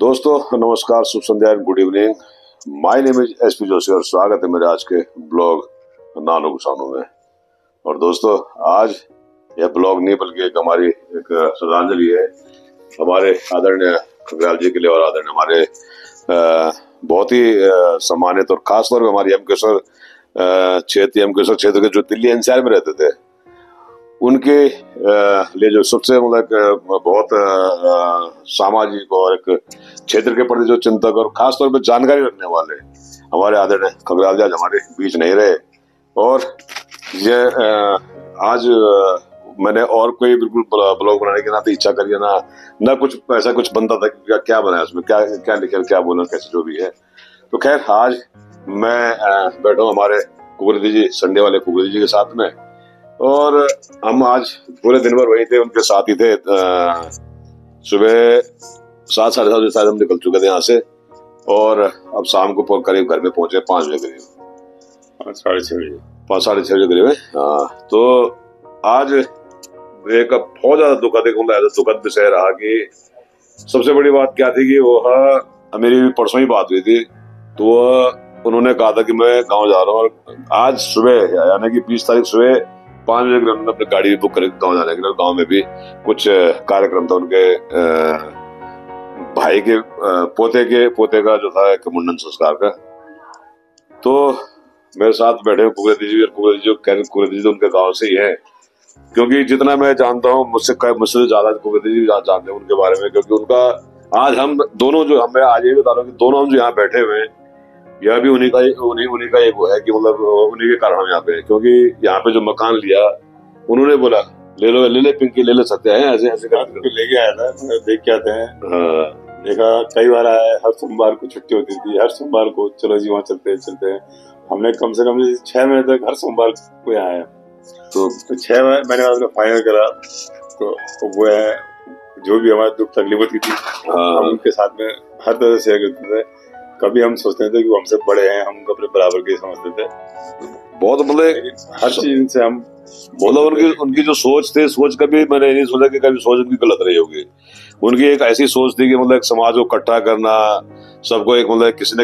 दोस्तों नमस्कार, शुभ संध्या, good evening. My name is SP Joshi और स्वागत है मेरे आज के ब्लॉग नानो किसानों में। और दोस्तों आज यह ब्लॉग नहीं बल्कि एक हमारी एक श्रद्धांजलि है हमारे आदरणीय खगड़ियाल जी के लिए और आदरणीय हमारे बहुत ही सम्मानित और खास तौर पर हमारी एम केसर क्षेत्र के जो दिल्ली एनसीआर में रहते थे उनके लिए जो सबसे मतलब बहुत सामाजिक और एक क्षेत्र के प्रति जो चिंतक और खास तौर पर जानकारी रखने वाले हमारे आदरणीय खगड़ियाल जी आज हमारे बीच नहीं रहे। और ये आज मैंने और कोई बिल्कुल ब्लॉग बनाने की ना तो इच्छा करी ना कुछ ऐसा कुछ बनता था कि क्या बनाया उसमें क्या क्या लिखे क्या बोला कैसे जो भी है। तो खैर आज मैं बैठा हूँ हमारे कुबरदी जी संडे वाले कुबरदी जी के साथ में और हम आज पूरे दिन भर वही थे, उनके साथ ही थे। सुबह 7 साढ़े 7 बजे शायद हम निकल चुके थे यहाँ से और अब शाम को करीब घर में पहुंचे 5 बजे करीब 5 साढ़े 6 बजे करीब है। तो आज एक बहुत ज्यादा दुखद विषय रहा कि सबसे बड़ी बात क्या थी कि वो मेरी परसों ही बात हुई थी। तो उन्होंने कहा था कि मैं गाँव जा रहा हूँ और आज सुबह यानी कि 20 तारीख सुबह 5 बजे के अपनी गाड़ी बुक करी गाँव जाने के लिए। गाँव में भी कुछ कार्यक्रम था, उनके भाई के पोते का जो था एक मुंडन संस्कार का। तो मेरे साथ बैठे कुबरदी जी और कुबरदी जी तो उनके गांव से ही है, क्योंकि जितना मैं जानता हूँ मुझसे ज्यादा कुबरदी जी जानते हैं उनके बारे में, क्योंकि उनका आज हम दोनों जो हमें आज ये बता रहा हूँ कि दोनों हम जो यहाँ बैठे हुए हैं यह भी उन्हीं का एक वो है कि मतलब उन्हीं के कारण हम यहाँ पे, क्योंकि यहाँ पे जो मकान लिया उन्होंने बोला ले ले पिंकी ले ले सकते हैं ऐसे लेके आया था, देख के आते हैं। देखा कई बार आया, हर सोमवार को छुट्टी होती थी, हर सोमवार को चलो जी वहाँ चलते हैं। हमने कम से कम 6 महीने तक हर सोमवार को यहाँ आया। तो 6 महीने बाद फाइनल करा तो वो है जो भी हमारे दुख तकलीफ होती थी हम उनके साथ में हर तरह से शेयर करते थे। कभी हम सोचते थे कि वो हमसे बड़े हैं, हम उनको अपने बराबर के समझते थे। बहुत मतलब हर चीज से हम मतलब उनकी जो सोच थी, सोच कभी मैंने नहीं सोचा कि कभी सोच उनकी गलत रही होगी। उनकी एक ऐसी सोच थी कि मतलब एक समाज को इकट्ठा करना, सबको एक मतलब किसी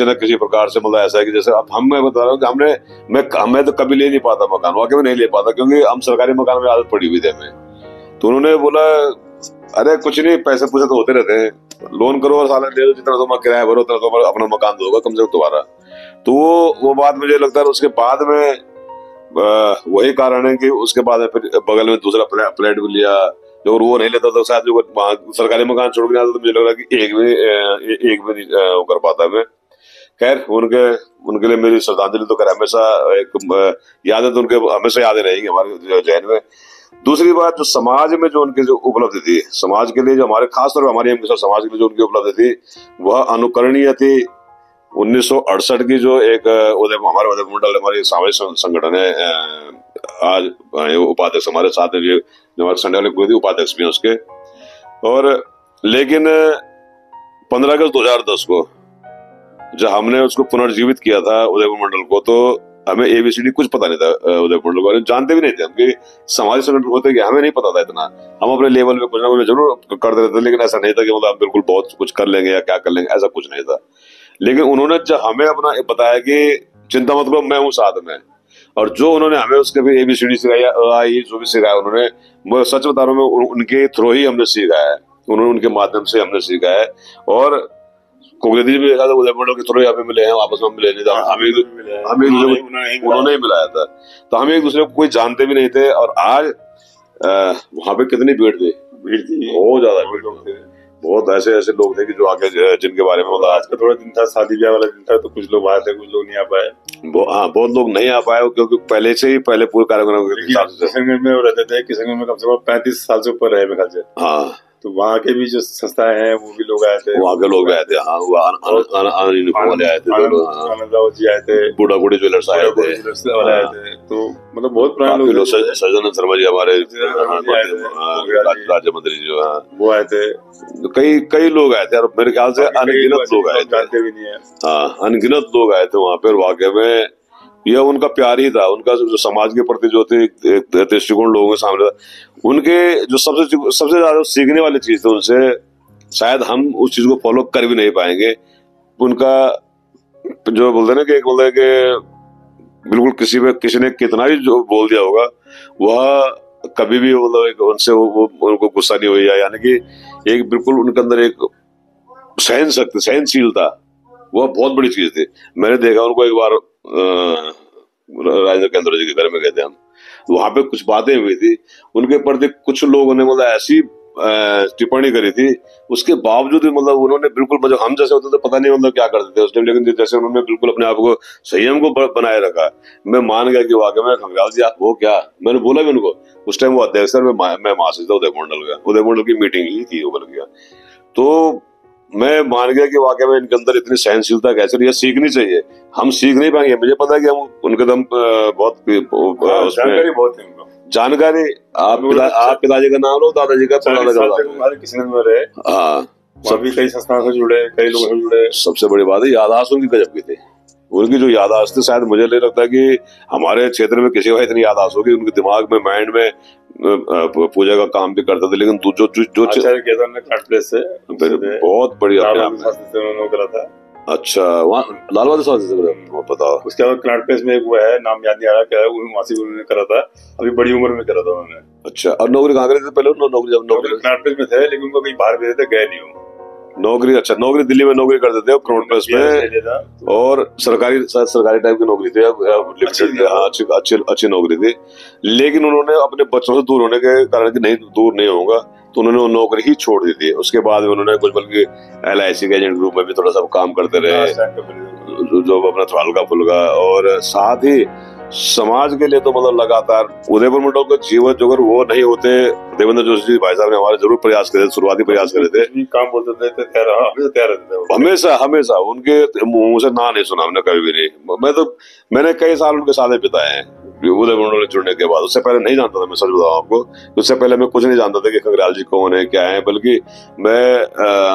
न किसी प्रकार से मतलब ऐसा है कि जैसे अब मैं बता रहा हूँ कि मैं तो कभी ले नहीं पाता मकान, वाकई में नहीं ले पाता, क्योंकि हम सरकारी मकान में आदत पड़ी हुई थी हमें। तो उन्होंने बोला अरे कुछ नहीं, पैसे पूछे तो होते रहते हैं, लोन करो और साला ले लो, जितना तुम्हारा किराया भरो उतना तुम्हारा अपना मकान दोगा कम से कम तुम्हारा। तो वो बात मुझे लगता है उसके बाद में वही कारण है कि उसके बाद फिर बगल में दूसरा फ्लैट भी लिया। जो वो नहीं लेता तो शायद जो सरकारी मकान छोड़ के आता तो मुझे लग रहा कि एक भी नहीं वो कर पाता मैं। खैर उनके लिए मेरी श्रद्धांजलि तो कर हमेशा एक यादें तो उनके हमेशा यादें रहेंगी हमारे जहन में। दूसरी बात जो समाज में जो उनकी जो उपलब्धि थी, समाज के लिए जो हमारे खासतौर पर हमारे समाज के लिए जो उनकी उपलब्धि थी वह अनुकरणीय थी। 1968 की जो एक हमारे उदय मंडल हमारी सामाजिक संगठन है, आज उपाध्यक्ष हमारे साथ में जो हमारे संडे वाले उपाध्यक्ष भी हैं उसके। और लेकिन 15 अगस्त 2010 को जब हमने उसको पुनर्जीवित किया था उदय मंडल को, तो हमें ABCD कुछ पता नहीं था उदय मंडल को, जानते भी नहीं थे हम कि सामाजिक संगठन होते कि हमें नहीं पता था इतना। हम अपने लेवल में कुछ ना कुछ जरूर कर देते थे, लेकिन ऐसा नहीं था कि मतलब बिल्कुल बहुत कुछ कर लेंगे या क्या कर लेंगे, ऐसा कुछ नहीं था। लेकिन उन्होंने जब हमें अपना बताया कि चिंता मत करो मैं हूँ साथ में, और जो उन्होंने हमें उसके भी ABCD सिखाया, जो भी सिखाया उन्होंने, मैं सच बता रहा हूँ उनके थ्रू ही हमने सीखा है, उन्होंने उनके माध्यम से हमने सीखा है। और कुबरदी जी भी देखा था उदय मंडल के थ्रू यहाँ पे मिले हैं, आपस में मिले नहीं था, हमें उन्होंने ही मिलाया था। तो हम एक दूसरे को कोई जानते भी नहीं थे। और आज वहां पे कितनी भीड़ थी बहुत ज्यादा भीड़, बहुत ऐसे लोग थे कि जो आके जिनके बारे में मतलब आज का थोड़ा दिन था, शादी ब्याह वाला दिन था, तो कुछ लोग आए थे, कुछ लोग नहीं आ पाए। बहुत लोग नहीं आ पाए क्योंकि पहले पूरे कार्यक्रम किशनगंज में रहते थे। किशनगंज में कम से कम 35 साल से ऊपर रहे मेरे ख्याल से। हाँ, तो वहाँ के भी जो संस्थाएं हैं वो भी लोग आए थे, वहाँ के लोग आए थे। हाँ, आनंद आए थे, आए थे, बूढ़ा बूढ़ी ज्वेलर्स आए थे। तो मतलब बहुत पुराने लोग, सज्जन शर्मा जी हमारे राज्य मंत्री जो है वो आए थे। कई लोग आए थे और मेरे ख्याल से अनगिनत लोग आए थे, भी नहीं है। हाँ, अनगिनत लोग आए थे वहाँ पे। वाकई में यह उनका प्यार ही था, उनका जो समाज के प्रति जो थे दृष्टिकोण लोगों के सामने था। उनके जो सबसे ज्यादा सीखने वाली चीज थी उनसे शायद हम उस चीज को फॉलो कर भी नहीं पाएंगे। उनका जो बोलते हैं ना कि मतलब कि बिल्कुल किसी ने कितना भी जो बोल दिया होगा वह कभी भी मतलब उनसे वो उनको गुस्सा नहीं हुई, यानी कि एक बिल्कुल उनके अंदर एक सहनशीलता, वह बहुत बड़ी चीज थी। मैंने देखा उनको एक बार राजेंद्र केंद्र जी के घर में गए थे हम, वहां पे कुछ बातें हुई थी उनके प्रति, कुछ लोगों ने मतलब ऐसी टिप्पणी करी थी, उसके बावजूद मतलब उन्होंने बिल्कुल मतलब हम जैसे होते तो पता नहीं मतलब क्या करते थे उसने, लेकिन जैसे उन्होंने बिल्कुल अपने आप को संयम को बनाए रखा, मैं मान गया कि वाकई में खंगाल जी आप वो क्या, मैंने बोला भी उनको उस टाइम, वो अध्यक्ष सर मैं महासचिव था उदय मंडल की मीटिंग ही थी वो बन गया, तो मैं मान गया कि वाकई में इनके अंदर इतनी सहनशीलता कैसे, ये सीखनी चाहिए, हम सीख नहीं पाएंगे। मुझे पता है कि हम उनके दम बहुत जानकारी बहुत है उनको, जानकारी। आप पिताजी का नाम लो, दादाजी का किसी ने मेरे, हाँ सभी कई संस्थाओं से जुड़े, कई लोगों से जुड़े। सबसे बड़ी बात है याददाश्त उनकी गजब की थी, उनकी जो याददाश्त थी शायद मुझे नहीं लगता कि हमारे क्षेत्र में किसी को इतनी याददाश्त होगी। उनके दिमाग में माइंड में पूजा का काम भी करते थे, लेकिन जो से बहुत बढ़िया करा था। अच्छा, वहाँ लाल बहादुर शास्त्री से पता, उसके बाद क्लाट प्लेस में एक वो है, नाम याद नहीं आ रहा क्या है, वहाँ से उन्होंने करा था, अभी बड़ी उम्र में करा था उन्होंने। अच्छा, और नौकरी कहाँ करी थी पहले? नौकरी क्लाट प्लेस में थे, लेकिन उनको कहीं बाहर भेजे थे, गए नहीं हो नौकरी। अच्छा, नौकरी दिल्ली में नौकरी करते थे क्राउन प्लेस में, और सरकारी टाइप की नौकरी थी, अच्छी नौकरी थी, लेकिन उन्होंने अपने बच्चों से दूर होने के कारण कि नहीं दूर नहीं होगा, तो उन्होंने नौकरी ही छोड़ दी थी। उसके बाद उन्होंने कुछ बल्कि LIC के एजेंट ग्रुप में भी थोड़ा सा काम करते रहे, जो अपना थोड़ा हल्का फुल्का, और साथ ही समाज के लिए तो मतलब लगातार उदयपुर मंडल का जीवन जो, अगर वो नहीं होते, देवेंद्र जोशी जी भाई साहब ने हमारे जरूर प्रयास करे, शुरुआती प्रयास करे थे, काम बोलते थे, तैयार रहते थे, हमेशा उनके मुंह से ना नहीं सुना हमने कभी भी नहीं। मैंने कई साल उनके साथ बिताए हैं उदयपुर मंडल जुड़ने के बाद। उससे पहले नहीं जानता था, मैं सच बताऊं आपको, उससे पहले मैं कुछ नहीं जानता था कि खंगराल जी कौन है क्या है, बल्कि मैं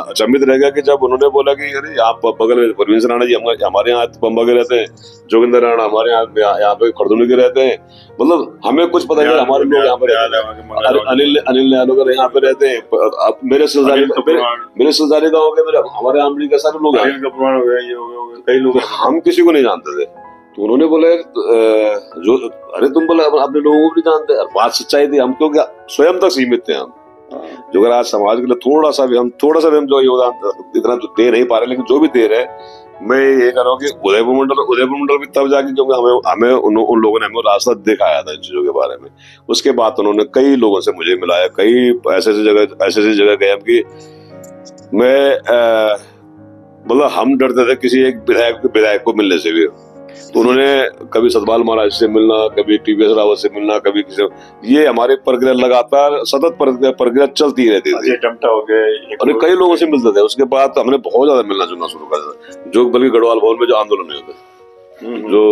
अचंभित रह गया कि जब उन्होंने बोला कि अरे आप बगल में परवीन राणा जी हमारे यहाँ बम्बा के रहते हैं, जोगिंदर राणा हमारे यहाँ पे खरदुनी के रहते हैं, मतलब हमें कुछ पता नहीं, हमारे लोग यहाँ पे अनिल न्यालोकर यहाँ पे रहते हैं, मेरे सिलसिले गाँव के हमारे आमली के सारे लोग, कई लोग, हम किसी को नहीं जानते थे। तो उन्होंने बोला जो अरे तुम बोला अपने लोगों को भी जानते हैं, बात सच्चाई थी, हम क्योंकि स्वयं तक सीमित थे हम, जो अगर आज समाज के लिए थोड़ा सा भी हम जो योगदान इतना तो दे नहीं पा रहे, लेकिन जो भी दे रहे, मैं ये कह रहा हूँ कि उदयपुर मंडल भी तब जाके क्योंकि हमें उन लोगों ने हमें रास्ता दिखाया था इन चीजों के बारे में। उसके बाद उन्होंने कई लोगों से मुझे मिलाया, कई ऐसी जगह गए कि मैं मतलब हम डरते थे किसी एक विधायक को मिलने से भी। तो उन्होंने कभी सतपाल महाराज से मिलना, कभी TVS रावत से मिलना, कभी किसी, ये हमारे प्रक्रिया लगातार सतत प्रक्रिया चलती रहती थी, और कई लोगों से मिलते थे। उसके बाद तो हमने बहुत ज्यादा मिलना जुलना शुरू कर दिया, जो बल्कि गढ़वाल भवन में जो आंदोलन हुए थे जो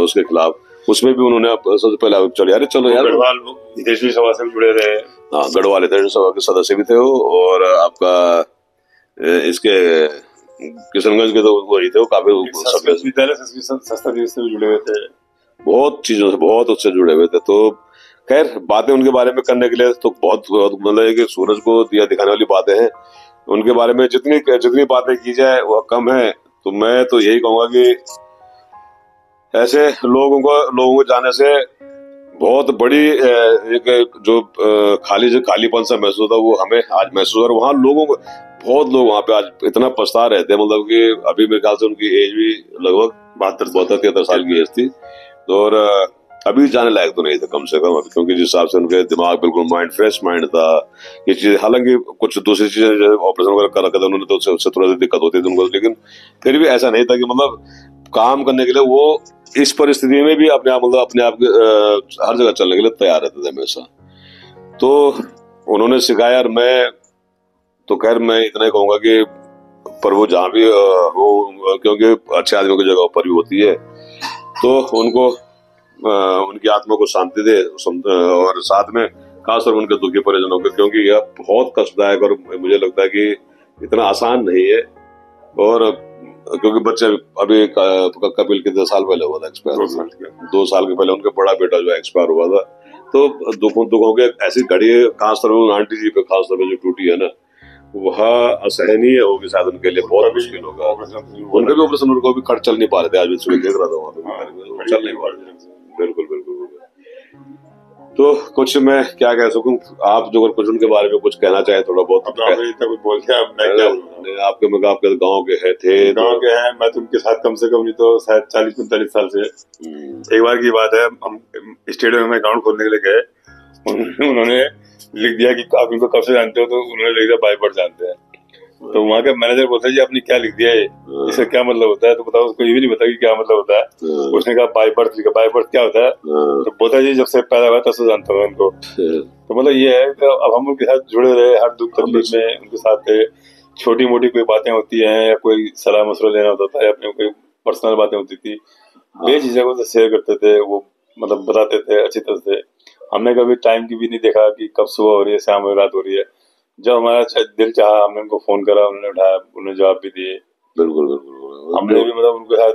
उसके खिलाफ, उसमें भी उन्होंने सबसे पहले चलो यार गढ़वाल हितैषी सभा से जुड़े रहे। हाँ, गढ़वाल हितैषी सभा के सदस्य भी थे वो, और आपका इसके किशनगंज के तो वही थे, वो काफी विद्यालय संस्था से भी जुड़े हुए थे, बहुत चीजों से बहुत उससे जुड़े हुए थे। तो खैर बातें उनके बारे में करने के लिए तो बहुत मतलब कि सूरज को दिया दिखाने वाली बातें हैं। उनके बारे में जितनी बातें की जाए वह कम है। तो मैं तो यही कहूंगा कि ऐसे लोगों को जाने से बहुत बड़ी एक जो खालीपन सा महसूस होता वो हमें आज महसूस, और वहाँ बहुत लोग वहाँ पे आज इतना पछता रहे थे, मतलब कि अभी मेरे ख्याल से उनकी एज भी लगभग 72-73 साल की एज थी, और अभी जाने लायक तो नहीं थे कम से कम, क्योंकि जिस हिसाब से उनके दिमाग बिल्कुल फ्रेश माइंड था। ये चीज हालांकि कुछ दूसरी चीजें ऑपरेशन वगैरह करा करते उन्होंने, तो उससे थोड़ा सी दिक्कत होती थी उनको, लेकिन फिर भी ऐसा नहीं था कि मतलब काम करने के लिए वो इस परिस्थिति में भी अपने आप हर जगह चलने के लिए तैयार रहते थे हमेशा। तो उन्होंने सिखाया, और मैं तो खैर मैं इतना ही कहूंगा कि प्रभु जहाँ भी हो, क्योंकि अच्छे आदमी की जगह पर भी होती है, तो उनको उनकी आत्मा को शांति दे, और साथ में खासतौर उनके दुखी परिजनों के, क्योंकि यह बहुत कष्टदायक और मुझे लगता है कि इतना आसान नहीं है। और क्योंकि बच्चे अभी कपिल के 2 साल पहले हुआ था एक्सपायर, 2 साल के पहले उनका बड़ा बेटा जो एक्सपायर हुआ था। तो दुखों के ऐसी घड़ी खासतौर पर आंटी जी पे खासतौर पर जो टूटी है ना, वह असहनीय होगी शायद उनके लिए, बहुत मुश्किल होगा। उनके भी ऑपरेशन, उनको भी खर्च चल नहीं पा रहे थे, आज भी सुबह देख रहा था वहाँ पे, चल नहीं पा रहे थे। बिल्कुल बिल्कुल। तो कुछ मैं क्या कह सकूं, आप जो कुछ उनके बारे में कुछ कहना चाहे थोड़ा बहुत। कुछ बोल क्या, मैं क्या आपके गाँव के गाँव के हैं, मैं तो उनके साथ कम से कम नहीं तो शायद 40-45 साल से। एक बार की बात है, हम स्टेडियम में अकाउंट खोलने के लिए गए, उन्होंने लिख दिया कि आप इनको कब से जानते हो, तो उन्होंने लिख दिया बाइबर्ट जानते हैं। तो वहाँ का मैनेजर बोलता है जी आपने क्या लिख दिया है, इसका क्या मतलब होता है, तो बताओ। उसको ये भी नहीं पता कि क्या मतलब होता है। उसने कहा बाय बर्थ लिखा, बाय बर्थ क्या होता है, तो बोलता है जी जब से पैदा हुआ तब से जानता हूँ उनको। तो मतलब ये है कि अब हम उनके साथ जुड़े रहे, हर दुख तकलीफ में उनके साथ थे। छोटी मोटी कोई बातें होती हैं या कोई सलाह मशवरा लेना होता था या अपने कोई पर्सनल बातें होती थी, बेझिझक उनसे शेयर करते थे, वो मतलब बताते थे अच्छी तरह से। हमने कभी टाइम की भी नहीं देखा कि कब सुबह हो रही है, शाम हो रात हो रही है। जब हमारा दिल चाहा हमने उनको फोन करा, उन्होंने उठाया, उन्होंने जवाब भी दिए। बिल्कुल बिल्कुल। हमने भी मतलब उनके साथ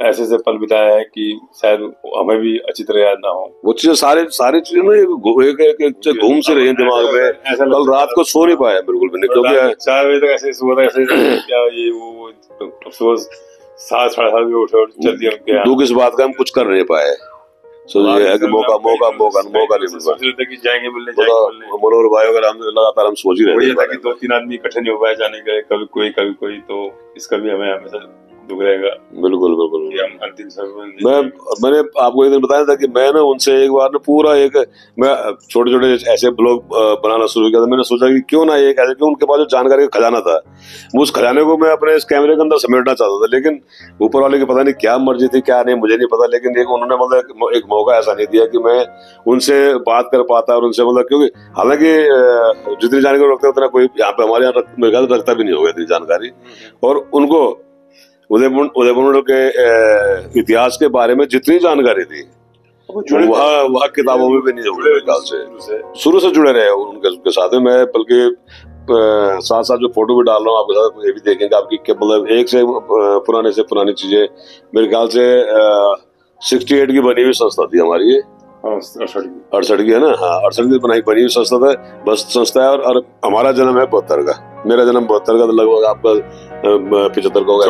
ऐसे से पल बिताए हैं कि शायद हमें भी अच्छी तरह याद ना हो। वो चीजें सारी चीजें ना एक घूम से रही है दिमाग में। कल रात को सो नहीं पाया बिल्कुल भी नहीं, क्योंकि 4 बजे तक ऐसे सुबह ऐसे क्या ये वो सुबह 7-7:30 बजे उठे और चल दिया उनके यहाँ। दुख इस बात का हम कुछ कर नहीं पाए, मौका नहीं मिल कि जाएंगे मिलने मनोहर भाई वगैरह हम लगातार हम सोच ही रहे थे। 2-3 आदमी इकट्ठे नहीं हो पाए जाने के, कभी कोई, तो इसका भी हमें हमेशा दुख रहेगा। बिल्कुल बिल्कुल। हम अंतिम मैंने आपको एक दिन बताया था कि मैं ना उनसे एक बार ना पूरा मैं छोटे छोटे ऐसे ब्लॉग बनाना शुरू किया था। मैंने सोचा कि क्यों ना एक ऐसे, क्यों उनके पास जो जानकारी का खजाना था, उस खजाने को मैं अपने इस कैमरे के अंदर समेटना चाहता था। लेकिन ऊपर वाले की पता नहीं क्या मर्जी थी, क्या नहीं, मुझे नहीं पता। लेकिन उन्होंने मतलब एक मौका ऐसा नहीं दिया कि मैं उनसे बात कर पाता और उनसे मतलब, क्योंकि हालांकि जितनी जानकारी रखते उतना कोई यहाँ पे हमारे यहाँ मेरे ख्याल रखता भी नहीं होगा इतनी जानकारी। और उनको उदयपुर के इतिहास के बारे में जितनी जानकारी थी वह किताबों में भी नहीं होगी मेरे ख्याल से। शुरू से जुड़े रहे उनके साथ में। मैं बल्कि साथ साथ जो फोटो भी डाल रहा हूँ आपके साथ, ये भी देखेंगे आपकी मतलब एक से पुरानी चीजें। मेरे ख्याल से 68 की बनी हुई संस्था थी हमारी, ये 68 की है ना, हाँ 68 की बनी हुई संस्था था, बस संस्था है। और हमारा जन्म है 72 का, मेरा जन्म 72 का, तो लगभग आपका 75 का होगा,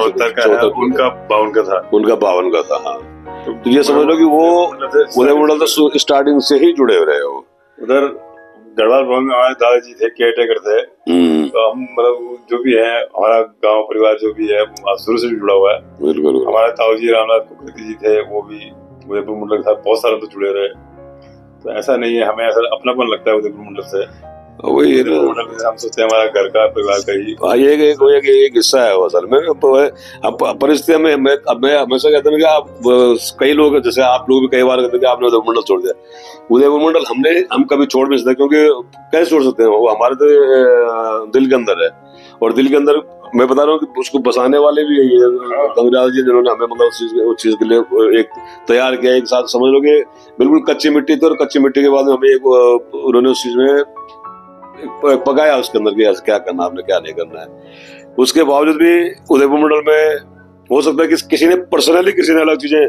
उनका 52 का था। हाँ, तो ये समझ लो कि वो उदयपुर तो स्टार्टिंग से ही जुड़े हुए रहे हो। उधर गढ़वाल भवन में हमारे दादाजी थे, केयर टेकर थे। तो हम मतलब जो भी है हमारा गांव परिवार जो भी है शुरू से जुड़ा हुआ है। बिल्कुल। हमारे ताऊजी रामनाथ कुकरेती जी थे, वो भी उदयपुर मंडल के साथ बहुत सालों तो जुड़े रहे। तो ऐसा नहीं है, हमें ऐसा अपनापन लगता है उदयपुर मंडल से। वही हम सोचते हैं हमारा घर का परिवार का ही एक हिस्सा है वो असल में। परिस्थिति में मैं हमेशा कहता हूँ कि आप कई लोग, जैसे आप लोग भी कई बार कहते हैं कि आपने उदयपुर मंडल छोड़ दिया। उदयपुर मंडल हम कभी छोड़ नहीं सकते, क्योंकि कैसे छोड़ सकते हैं, वो हमारे तो दिल के अंदर है। और दिल के अंदर मैं बता रहा हूँ कि उसको बसाने वाले भी यही है गंगराज जी, जिन्होंने हमें मतलब उस चीज के लिए एक तैयार किया। एक साथ समझ लो कि बिल्कुल कच्ची मिट्टी थी, और कच्ची मिट्टी के बाद हमें उन्होंने उस चीज में पकाया उसके अंदर कि क्या करना, आपने क्या नहीं करना है। उसके बावजूद भी उदयपुर मंडल में हो सकता है कि किसी ने पर्सनली किसी ने अलग चीजें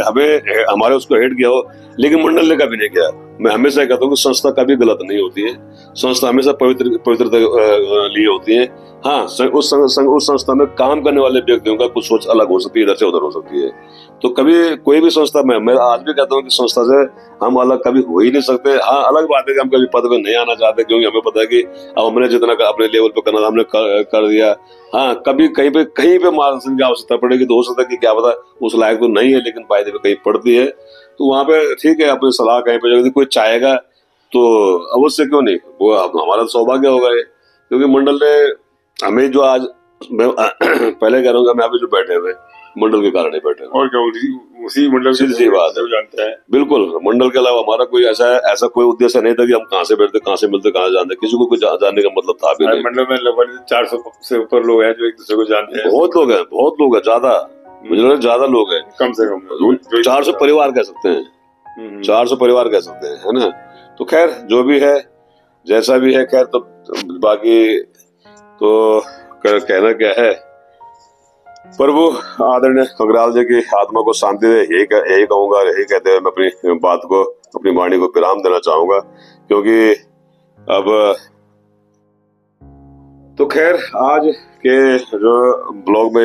हमें हमारे उसको हेट किया हो, लेकिन मंडल ने कभी नहीं किया। मैं हमेशा कहता हूँ कि संस्था कभी गलत नहीं होती है, संस्था हमेशा पवित्रता लिए होती है। हाँ, उस संस्था में काम करने वाले व्यक्तियों का कुछ सोच अलग हो सकती है, इधर से उधर हो सकती है। तो कभी कोई भी संस्था में, मैं आज भी कहता हूँ कि संस्था से हम अलग कभी हो ही नहीं सकते। हाँ, अलग बात है कि हम कभी पद पे नहीं आना चाहते, क्योंकि हमें पता है कि अब हमने जितना अपने लेवल पे करना हमने कर दिया। हाँ, कभी कहीं पे मार्गदर्शन की आवश्यकता पड़ेगी तो हो सकता है कि क्या पता उस लायक तो नहीं है, लेकिन फायदे पे कहीं पड़ती है, तो वहां पे ठीक है अपनी सलाह कहीं पे यदि कोई चाहेगा तो अवश्य क्यों नहीं, वो हमारा सौभाग्य होगा ये। क्योंकि मंडल ने हमें जो आज मैं पहले कह रहा हूँ, अभी जो बैठे हुए मंडल के कारण ही बैठे हैं, और क्या उसी मंडल से बात है, जानते हैं। बिल्कुल, मंडल के अलावा हमारा कोई ऐसा कोई उद्देश्य नहीं था कि हम कहाँ से बैठते, कहाँ से मिलते, कहाँ जानते, किसी को कुछ जानने का मतलब था भी नहीं। मंडल में लगभग 400 से ऊपर लोग हैं जो एक दूसरे को जानते हैं। बहुत लोग हैं, ज्यादा लोग हैं, कम से कम 400 परिवार कह सकते हैं, 400 परिवार कह सकते हैं, है ना। तो खैर जो भी है, जैसा भी है, खैर तो बाकी तो कहना क्या है, प्रभु आदरणीय खंगराल जी की आत्मा को शांति दे, यही कहूंगा। यही कहते हुए मैं अपनी बात को, अपनी वाणी को विराम देना चाहूंगा, क्योंकि अब तो खैर आज के जो ब्लॉग में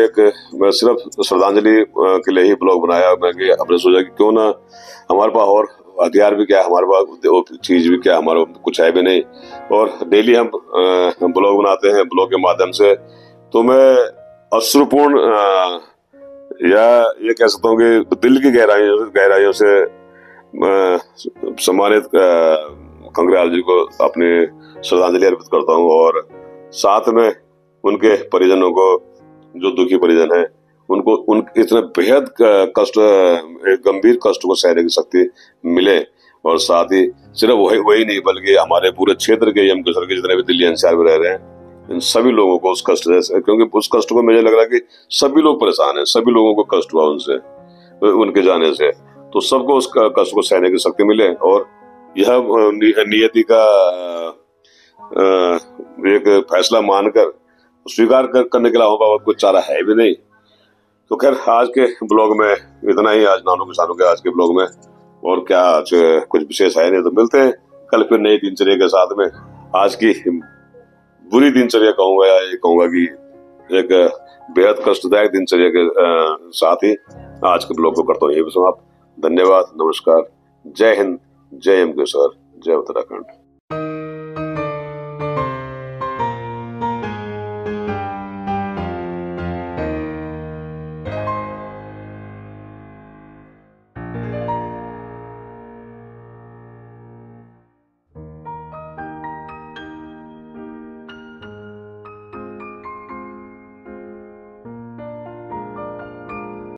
मैं सिर्फ श्रद्धांजलि के लिए ही ब्लॉग बनाया। मैं अपने सोचा कि क्यों ना हमारे पास और हथियार भी क्या है, हमारे पास चीज भी क्या, हमारे कुछ है भी नहीं, और डेली हम ब्लॉग बनाते हैं। ब्लॉग के माध्यम से तो मैं अश्रुपूर्ण या ये कह सकता हूँ कि दिल की गहराइयों से सम्मानित कंकरियाल जी को अपनी श्रद्धांजलि अर्पित करता हूँ, और साथ में उनके परिजनों को, जो दुखी परिजन हैं, उनको इतने बेहद कष्ट, गंभीर कष्ट को सहने की शक्ति मिले। और साथ ही सिर्फ वही नहीं बल्कि हमारे पूरे क्षेत्र के यम किशोर के जितने भी दिल्ली एनसीआर में रह रहे हैं, इन सभी लोगों को उस कष्ट से, क्योंकि उस कष्ट को मुझे लग रहा है कि सभी लोग परेशान हैं, सभी लोगों को कष्ट हुआ उनसे, उनके जाने से, तो सबको उस कष्ट को सहने की शक्ति मिले। और यह नियति का एक फैसला मानकर स्वीकार करने के अलावा कुछ चारा है भी नहीं। तो खैर आज के ब्लॉग में इतना ही, आज नानू किसानों के आज के ब्लॉग में, और क्या आज कुछ विशेष है नहीं। तो मिलते हैं कल फिर नई दिनचर्या के साथ में। आज की बुरी दिनचर्या कहूंगा, या ये कहूंगा कि एक बेहद कष्टदायक दिनचर्या के साथ ही आज के ब्लॉग को करता हूँ यही समाप्त। धन्यवाद, नमस्कार, जय हिंद, जय यम किशोर, जय उत्तराखंड।